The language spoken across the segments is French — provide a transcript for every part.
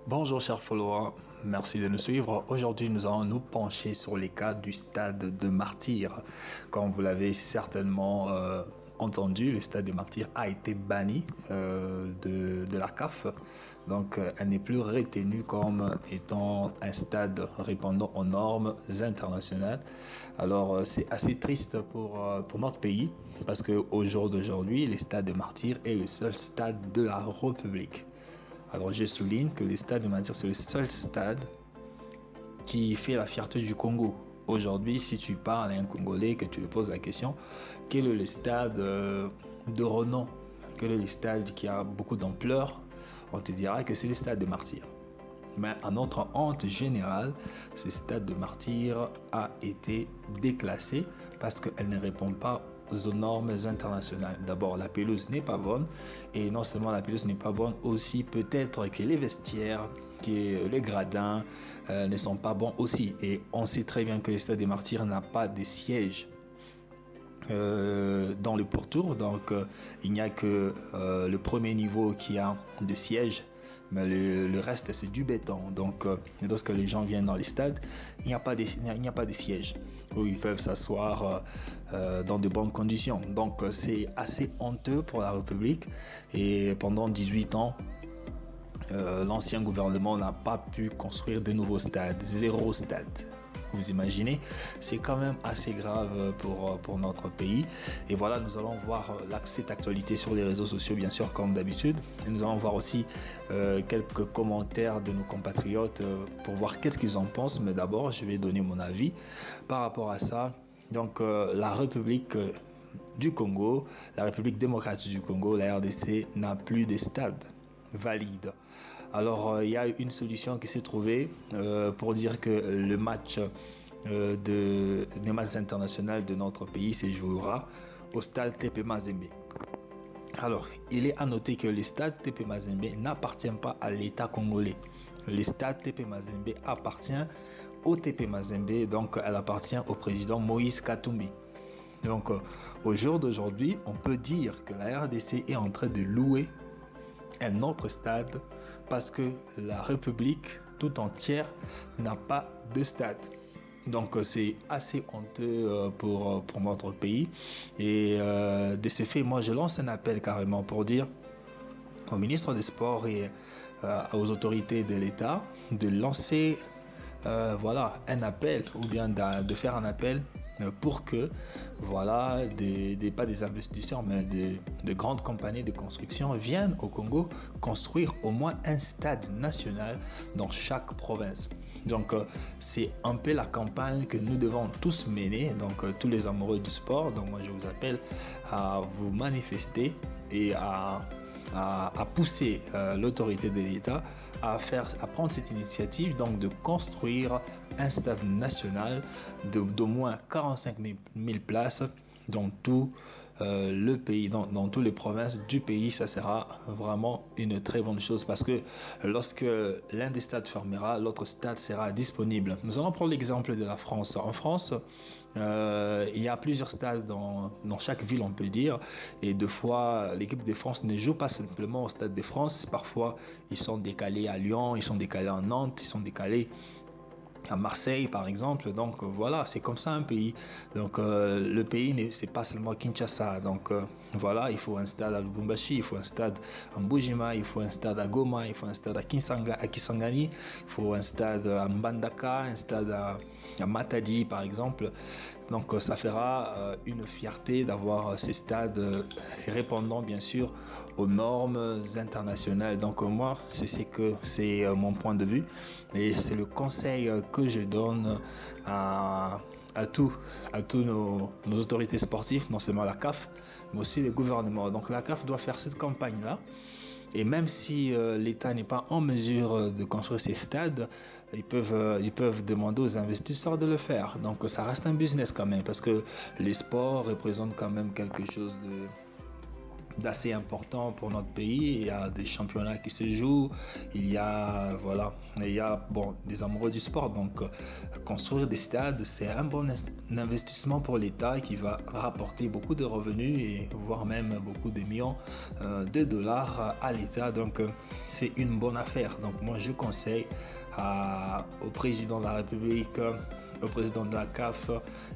Bonjour chers followers, merci de nous suivre. Aujourd'hui, nous allons nous pencher sur les cas du stade de Martyrs. Comme vous l'avez certainement entendu, le stade de Martyrs a été banni de la CAF. Donc, elle n'est plus retenue comme étant un stade répondant aux normes internationales. Alors, c'est assez triste pour notre pays parce qu'au jour d'aujourd'hui, le stade de Martyrs est le seul stade de la République. Alors je souligne que le stade de Martyrs, c'est le seul stade qui fait la fierté du Congo. Aujourd'hui, si tu parles à un Congolais, que tu lui poses la question, quel est le stade de renom, quel est le stade qui a beaucoup d'ampleur, on te dira que c'est le stade de Martyrs. Mais à notre honte générale, ce stade de Martyrs a été déclassé parce qu'elle ne répond pas aux normes internationales. D'abord, la pelouse n'est pas bonne, et non seulement la pelouse n'est pas bonne, aussi peut-être que les vestiaires, que les gradins ne sont pas bons aussi. Et on sait très bien que le stade des Martyrs n'a pas de siège dans le pourtour, donc il n'y a que le premier niveau qui a de sièges, mais le reste c'est du béton. Donc lorsque les gens viennent dans les stades, il n'y a pas de sièges où ils peuvent s'asseoir dans de bonnes conditions. Donc c'est assez honteux pour la République, et pendant 18 ans l'ancien gouvernement n'a pas pu construire de nouveaux stades, zéro stade. Vous imaginez, c'est quand même assez grave pour notre pays. Et voilà, nous allons voir cette actualité sur les réseaux sociaux, bien sûr, comme d'habitude. Et nous allons voir aussi quelques commentaires de nos compatriotes pour voir qu'est-ce qu'ils en pensent. Mais d'abord, je vais donner mon avis par rapport à ça. Donc, la République du Congo, la République démocratique du Congo, la RDC, n'a plus de stade valide. Alors, il y a une solution qui s'est trouvée pour dire que le match des matchs internationaux de notre pays se jouera au stade TP Mazembe. Alors, il est à noter que le stade TP Mazembe n'appartient pas à l'État congolais. Le stade TP Mazembe appartient au TP Mazembe, donc elle appartient au président Moïse Katumbi. Donc, au jour d'aujourd'hui, on peut dire que la RDC est en train de louer un autre stade parce que la République tout entière n'a pas de stade. Donc c'est assez honteux pour notre pays, et de ce fait, moi je lance un appel carrément pour dire au ministre des Sports et aux autorités de l'État de lancer voilà, un appel, ou bien de faire un appel pour que voilà, pas des investisseurs, mais de grandes compagnies de construction viennent au Congo construire au moins un stade national dans chaque province. Donc c'est un peu la campagne que nous devons tous mener, donc tous les amoureux du sport. Donc moi je vous appelle à vous manifester et à pousser l'autorité de l'État à prendre cette initiative, donc de construire un stade national d'au moins 45 000 places dans tout le pays, dans toutes les provinces du pays. Ça sera vraiment une très bonne chose, parce que lorsque l'un des stades fermera, l'autre stade sera disponible. Nous allons prendre l'exemple de la France. En France, il y a plusieurs stades dans chaque ville, on peut dire, et deux fois l'équipe de France ne joue pas simplement au stade de France. Parfois ils sont décalés à Lyon, ils sont décalés à Nantes, ils sont décalés à Marseille par exemple. Donc voilà, c'est comme ça un pays. Donc le pays, c'est pas seulement Kinshasa. Donc voilà, il faut un stade à Lubumbashi, il faut un stade à Mbujima, il faut un stade à Goma, il faut un stade à Kisangani, il faut un stade à Mbandaka, un stade à Matadi par exemple. Donc ça fera une fierté d'avoir ces stades répondant bien sûr aux normes internationales. Donc moi, c'est mon point de vue, et c'est le conseil que je donne à tous nos autorités sportives, non seulement la CAF, mais aussi les gouvernements. Donc la CAF doit faire cette campagne-là. Et même si l'État n'est pas en mesure de construire ces stades, ils peuvent demander aux investisseurs de le faire. Donc ça reste un business quand même, parce que les sports représentent quand même quelque chose d'assez important pour notre pays. Il y a des championnats qui se jouent, il y a des amoureux du sport. Donc construire des stades, c'est un bon investissement pour l'État qui va rapporter beaucoup de revenus et voire même beaucoup de millions de dollars à l'État. Donc c'est une bonne affaire. Donc moi je conseille au président de la République, au président de la CAF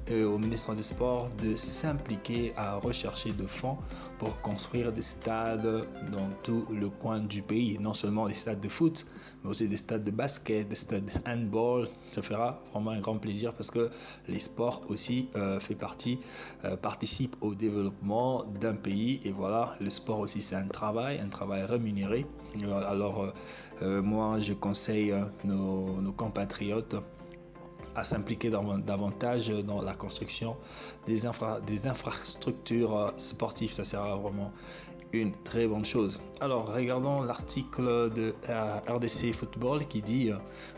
et au ministre des Sports de s'impliquer à rechercher de fonds pour construire des stades dans tout le coin du pays. Non seulement des stades de foot, mais aussi des stades de basket, des stades de handball. Ça fera vraiment un grand plaisir parce que les sports aussi participent au développement d'un pays. Et voilà, le sport aussi c'est un travail rémunéré. Alors moi je conseille nos compatriotes à s'impliquer davantage dans la construction des infrastructures sportives. Ça sera vraiment une très bonne chose. Alors regardons l'article de RDC Football qui dit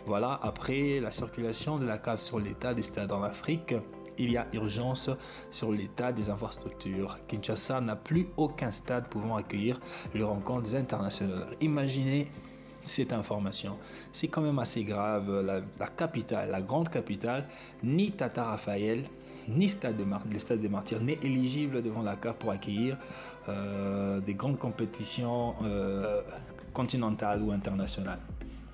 voilà, après la circulation de la CAF sur l'état des stades en Afrique, il y a urgence sur l'état des infrastructures. Kinshasa n'a plus aucun stade pouvant accueillir les rencontres internationales. Imaginez cette information. C'est quand même assez grave. La capitale, la grande capitale, ni Tata Raphaël, ni le Stade des Martyrs n'est éligible devant la CAF pour accueillir des grandes compétitions continentales ou internationales.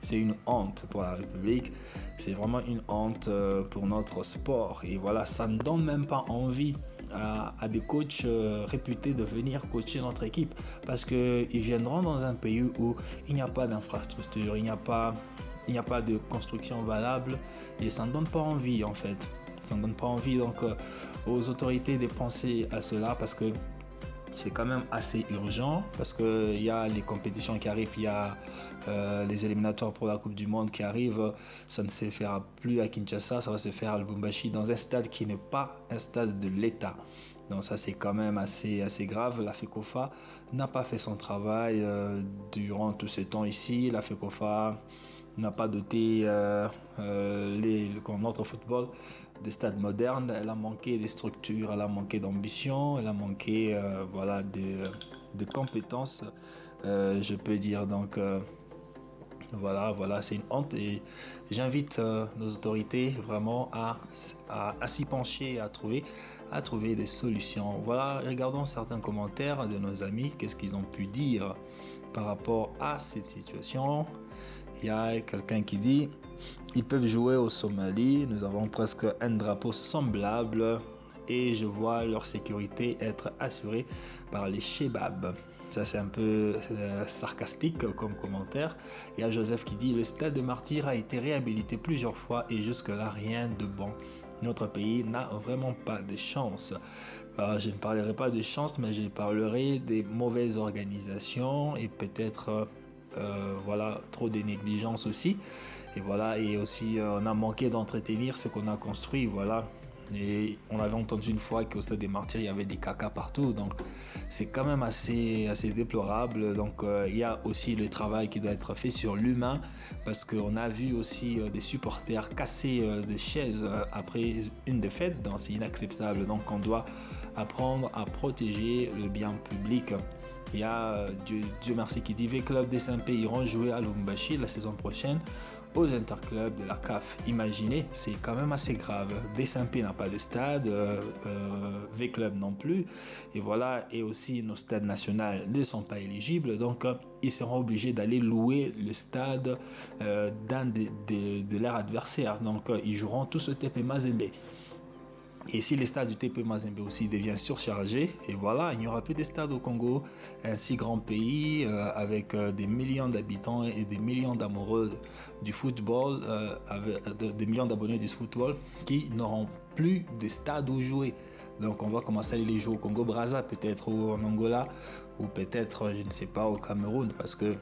C'est une honte pour la République, c'est vraiment une honte pour notre sport. Et voilà, ça ne donne même pas envie à des coachs réputés de venir coacher notre équipe parce qu'ils viendront dans un pays où il n'y a pas d'infrastructure, il n'y a pas de construction valable et ça ne donne pas envie en fait. Ça ne donne pas envie donc aux autorités de penser à cela parce que c'est quand même assez urgent parce qu'il y a les compétitions qui arrivent, il y a les éliminatoires pour la Coupe du Monde qui arrivent. Ça ne se fera plus à Kinshasa, ça va se faire à Lubumbashi dans un stade qui n'est pas un stade de l'État. Donc ça c'est quand même assez grave. La FECOFA n'a pas fait son travail durant tout ce temps ici. La FECOFA n'a pas doté notre football des stades modernes. Elle a manqué des structures, elle a manqué d'ambition, elle a manqué de compétences, je peux dire. Donc voilà, c'est une honte et j'invite nos autorités vraiment à s'y pencher, à trouver des solutions. Voilà, regardons certains commentaires de nos amis, qu'est-ce qu'ils ont pu dire par rapport à cette situation. Il y a quelqu'un qui dit ils peuvent jouer au Somalie, nous avons presque un drapeau semblable et je vois leur sécurité être assurée par les Chebabs. Ça c'est un peu sarcastique comme commentaire. Il y a Joseph qui dit le stade de Martyrs a été réhabilité plusieurs fois et jusque-là rien de bon. Notre pays n'a vraiment pas de chance. Je ne parlerai pas de chance, mais je parlerai des mauvaises organisations et peut-être trop de négligence aussi. Et voilà, et aussi on a manqué d'entretenir ce qu'on a construit, voilà. Et on avait entendu une fois qu'au stade des Martyrs il y avait des caca partout, donc c'est quand même assez déplorable. Donc il y a aussi le travail qui doit être fait sur l'humain parce qu'on a vu aussi des supporters casser des chaises après une défaite, donc c'est inacceptable. Donc on doit apprendre à protéger le bien public. Il y a Dieu merci qui dit les clubs des SMP iront jouer à Lubumbashi la saison prochaine aux interclubs de la CAF. Imaginez, c'est quand même assez grave. SMP n'a pas de stade, V-Club non plus. Et voilà, et aussi nos stades nationaux ne sont pas éligibles. Donc, ils seront obligés d'aller louer le stade d'un de leurs adversaires. Donc, ils joueront tous au TP Mazembe. Et si les stades du TP Mazembe aussi deviennent surchargés, et voilà, il n'y aura plus de stades au Congo, un si grand pays avec des millions d'habitants et des millions d'amoureux du football, des millions d'abonnés du football qui n'auront plus de stades où jouer. Donc on va commencer à aller jouer au Congo-Brazza, peut-être ou en Angola, ou peut-être, je ne sais pas, au Cameroun, parce que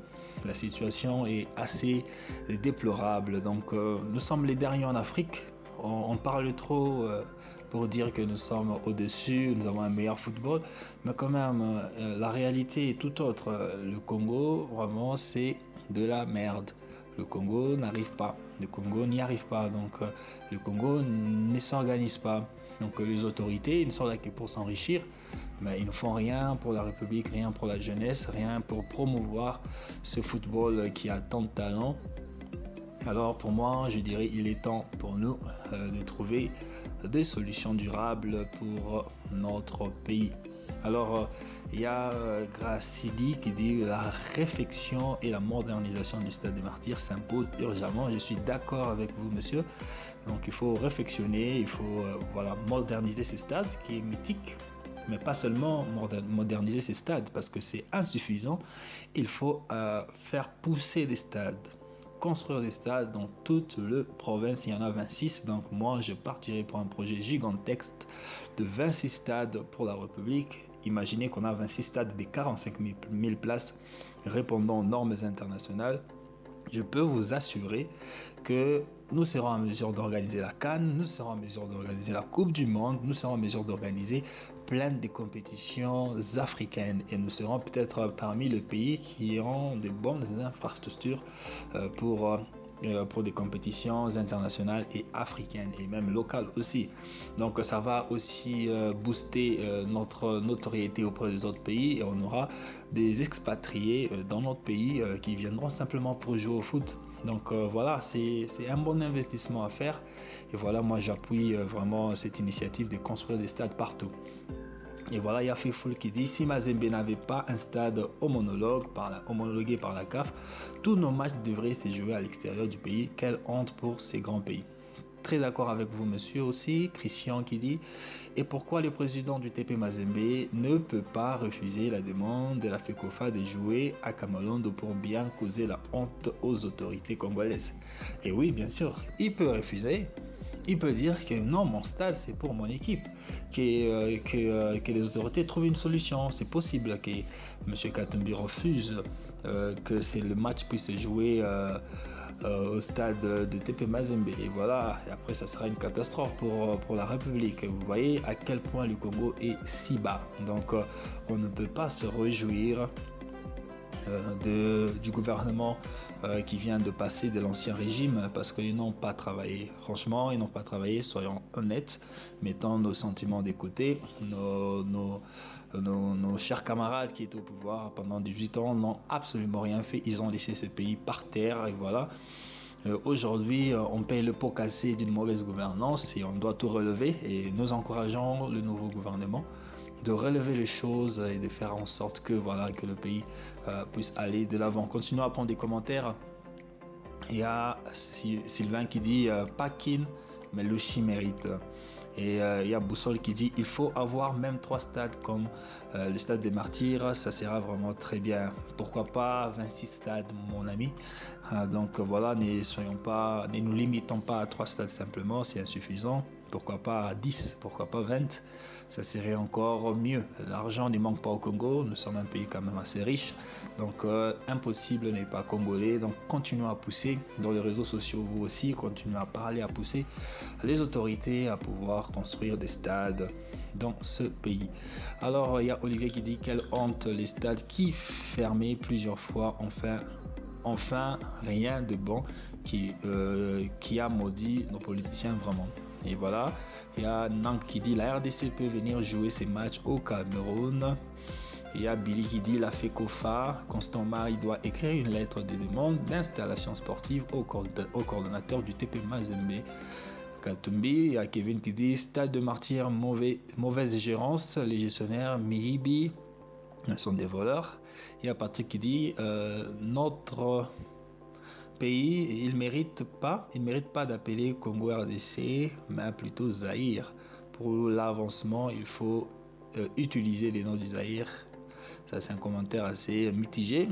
la situation est assez déplorable. Donc nous sommes les derniers en Afrique. On parle trop pour dire que nous sommes au-dessus, nous avons un meilleur football, mais quand même, la réalité est tout autre. Le Congo, vraiment, c'est de la merde. Le Congo n'arrive pas. Le Congo n'y arrive pas. Donc, le Congo ne s'organise pas. Donc, les autorités, ils ne sont là que pour s'enrichir. mais ils ne font rien pour la République, rien pour la jeunesse, rien pour promouvoir ce football qui a tant de talent. Alors pour moi, je dirais il est temps pour nous de trouver des solutions durables pour notre pays. Alors il y a Gracidi qui dit la réfection et la modernisation du stade des Martyrs s'impose urgemment. Je suis d'accord avec vous, monsieur. Donc il faut réfectionner, il faut moderniser ce stade qui est mythique. Mais pas seulement moderniser ces stades parce que c'est insuffisant. Il faut faire pousser des stades, construire des stades dans toute la province. Il y en a 26. Donc moi, je partirai pour un projet gigantesque de 26 stades pour la République. Imaginez qu'on a 26 stades de 45 000 places répondant aux normes internationales. Je peux vous assurer que nous serons en mesure d'organiser la CAN, nous serons en mesure d'organiser la Coupe du Monde, nous serons en mesure d'organiser plein de compétitions africaines et nous serons peut-être parmi les pays qui ont de bonnes infrastructures pour des compétitions internationales et africaines et même locales aussi. Donc ça va aussi booster notre notoriété auprès des autres pays et on aura des expatriés dans notre pays qui viendront simplement pour jouer au foot. Donc voilà, c'est un bon investissement à faire et voilà, moi j'appuie vraiment cette initiative de construire des stades partout. Et voilà, il y a Fefoul qui dit si Mazembe n'avait pas un stade homologué par la CAF, tous nos matchs devraient se jouer à l'extérieur du pays. Quelle honte pour ces grands pays. Très d'accord avec vous, monsieur, aussi. Christian qui dit et pourquoi le président du TP Mazembe ne peut pas refuser la demande de la FECOFA de jouer à Kamalondo pour bien causer la honte aux autorités congolaises. Et oui, bien sûr, il peut refuser. Il peut dire que non, mon stade c'est pour mon équipe, que les autorités trouvent une solution. C'est possible que M. Katumbi refuse que le match puisse se jouer au stade de TP Mazembe. Et voilà, et après ça sera une catastrophe pour la République. Vous voyez à quel point le Congo est si bas. Donc on ne peut pas se réjouir du gouvernement qui vient de passer de l'ancien régime parce qu'ils n'ont pas travaillé. Franchement, ils n'ont pas travaillé, soyons honnêtes, mettons nos sentiments de côté. Nos chers camarades qui étaient au pouvoir pendant 18 ans n'ont absolument rien fait. Ils ont laissé ce pays par terre et voilà. Aujourd'hui, on paye le pot cassé d'une mauvaise gouvernance et on doit tout relever et nous encourageons le nouveau gouvernement de relever les choses et de faire en sorte que le pays puisse aller de l'avant. Continuons à prendre des commentaires. Il y a Sylvain qui dit Pakin, mais Luchi mérite. Et il y a Boussole qui dit il faut avoir même 3 stades comme le stade des Martyrs, ça sera vraiment très bien. Pourquoi pas 26 stades, mon ami. Donc voilà, ne nous limitons pas à 3 stades simplement, c'est insuffisant. Pourquoi pas 10, pourquoi pas 20, ça serait encore mieux. L'argent ne manque pas au Congo, nous sommes un pays quand même assez riche, donc impossible n'est pas congolais. Donc continuons à pousser dans les réseaux sociaux, vous aussi, continuez à parler, à pousser les autorités à pouvoir construire des stades dans ce pays. Alors il y a Olivier qui dit quelle honte, les stades qui fermaient plusieurs fois, enfin rien de bon qui a maudit nos politiciens vraiment. Et voilà, il y a Nank qui dit la RDC peut venir jouer ses matchs au Cameroun. Il y a Billy qui dit la FECOFA, Constant Marie doit écrire une lettre de demande d'installation sportive au coordonnateur du TP Mazembe Katumbi. Il y a Kevin qui dit stade de Martyrs, mauvaise gérance, les gestionnaires Mihibi sont des voleurs. Il y a Patrick qui dit notre pays, il ne mérite pas d'appeler Congo RDC, mais plutôt Zaïre. Pour l'avancement, il faut utiliser les noms du Zaïre. Ça, c'est un commentaire assez mitigé.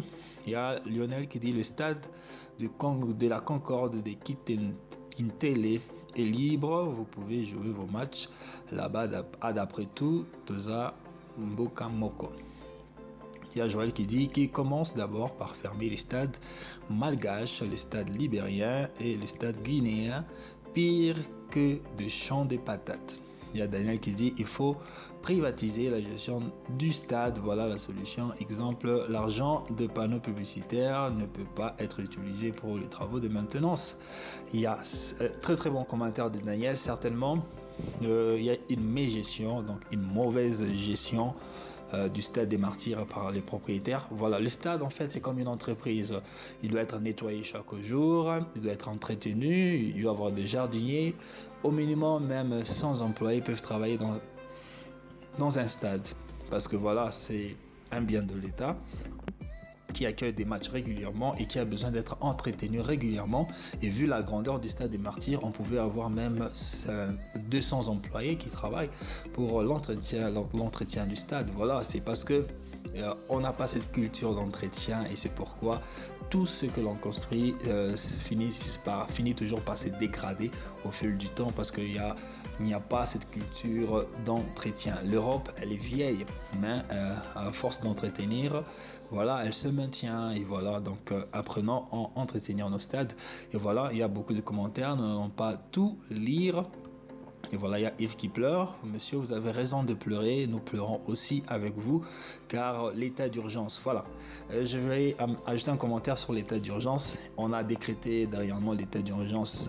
Il y a Lionel qui dit le stade de la Concorde de Kintele est libre. Vous pouvez jouer vos matchs là-bas. D'après tout, Toza Mbokamoko. Il y a Joël qui dit qu'il commence d'abord par fermer les stades malgaches, les stades libériens et les stades guinéens, pire que de champs de patates. Il y a Daniel qui dit il faut privatiser la gestion du stade, voilà la solution. Exemple, l'argent de panneaux publicitaires ne peut pas être utilisé pour les travaux de maintenance. Il y a très très bon commentaire de Daniel, certainement. il y a une mégestion, donc une mauvaise gestion du stade des Martyrs par les propriétaires. Voilà, le stade en fait c'est comme une entreprise. Il doit être nettoyé chaque jour, il doit être entretenu, il doit y avoir des jardiniers. Au minimum, même 100 employés peuvent travailler dans un stade. Parce que voilà, c'est un bien de l'État qui accueille des matchs régulièrement et qui a besoin d'être entretenu régulièrement. Et vu la grandeur du stade des Martyrs, on pouvait avoir même 200 employés qui travaillent pour l'entretien du stade. Voilà, c'est parce que on n'a pas cette culture d'entretien et c'est pourquoi tout ce que l'on construit finit toujours par se dégrader au fil du temps parce qu'il n'y a pas cette culture d'entretien. L'Europe, elle est vieille, mais à force d'entretenir, voilà, elle se maintient. Et voilà, donc apprenons à entretenir nos stades. Et voilà, il y a beaucoup de commentaires, nous n'allons pas tout lire. Et voilà, il y a Yves qui pleure. Monsieur, vous avez raison de pleurer. Nous pleurons aussi avec vous, car l'état d'urgence. Voilà. Je vais ajouter un commentaire sur l'état d'urgence. On a décrété dernièrement l'état d'urgence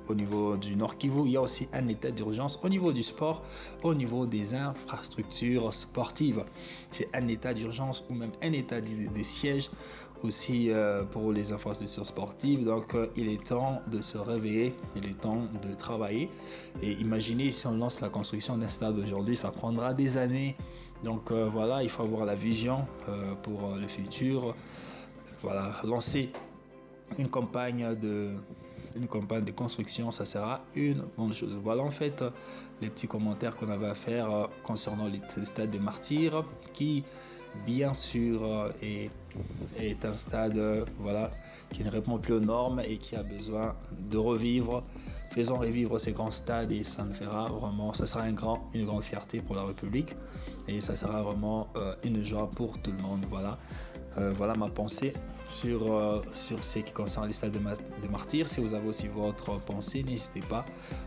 au niveau du Nord Kivu. Il y a aussi un état d'urgence au niveau du sport, au niveau des infrastructures sportives. C'est un état d'urgence ou même un état de siège aussi pour les infrastructures sportives. Donc il est temps de se réveiller, il est temps de travailler. Et imaginez si on lance la construction d'un stade aujourd'hui, ça prendra des années. Donc voilà, il faut avoir la vision pour le futur. Voilà, lancer une campagne de construction, ça sera une bonne chose. Voilà en fait les petits commentaires qu'on avait à faire concernant le stade des Martyrs qui bien sûr est un stade voilà, qui ne répond plus aux normes et qui a besoin de revivre. Faisons revivre ces grands stades et ça sera une grande fierté pour la République et ça sera vraiment une joie pour tout le monde. Voilà ma pensée sur ce qui concerne les stades de Martyrs. Si vous avez aussi votre pensée, n'hésitez pas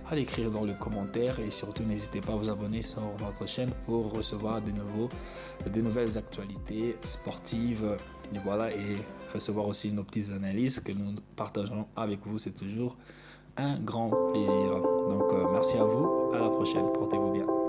à l'écrire dans le commentaire et surtout n'hésitez pas à vous abonner sur notre chaîne pour recevoir de nouvelles actualités sportives et recevoir aussi nos petites analyses que nous partagerons avec vous. C'est toujours un grand plaisir. Donc merci à vous, à la prochaine, portez-vous bien.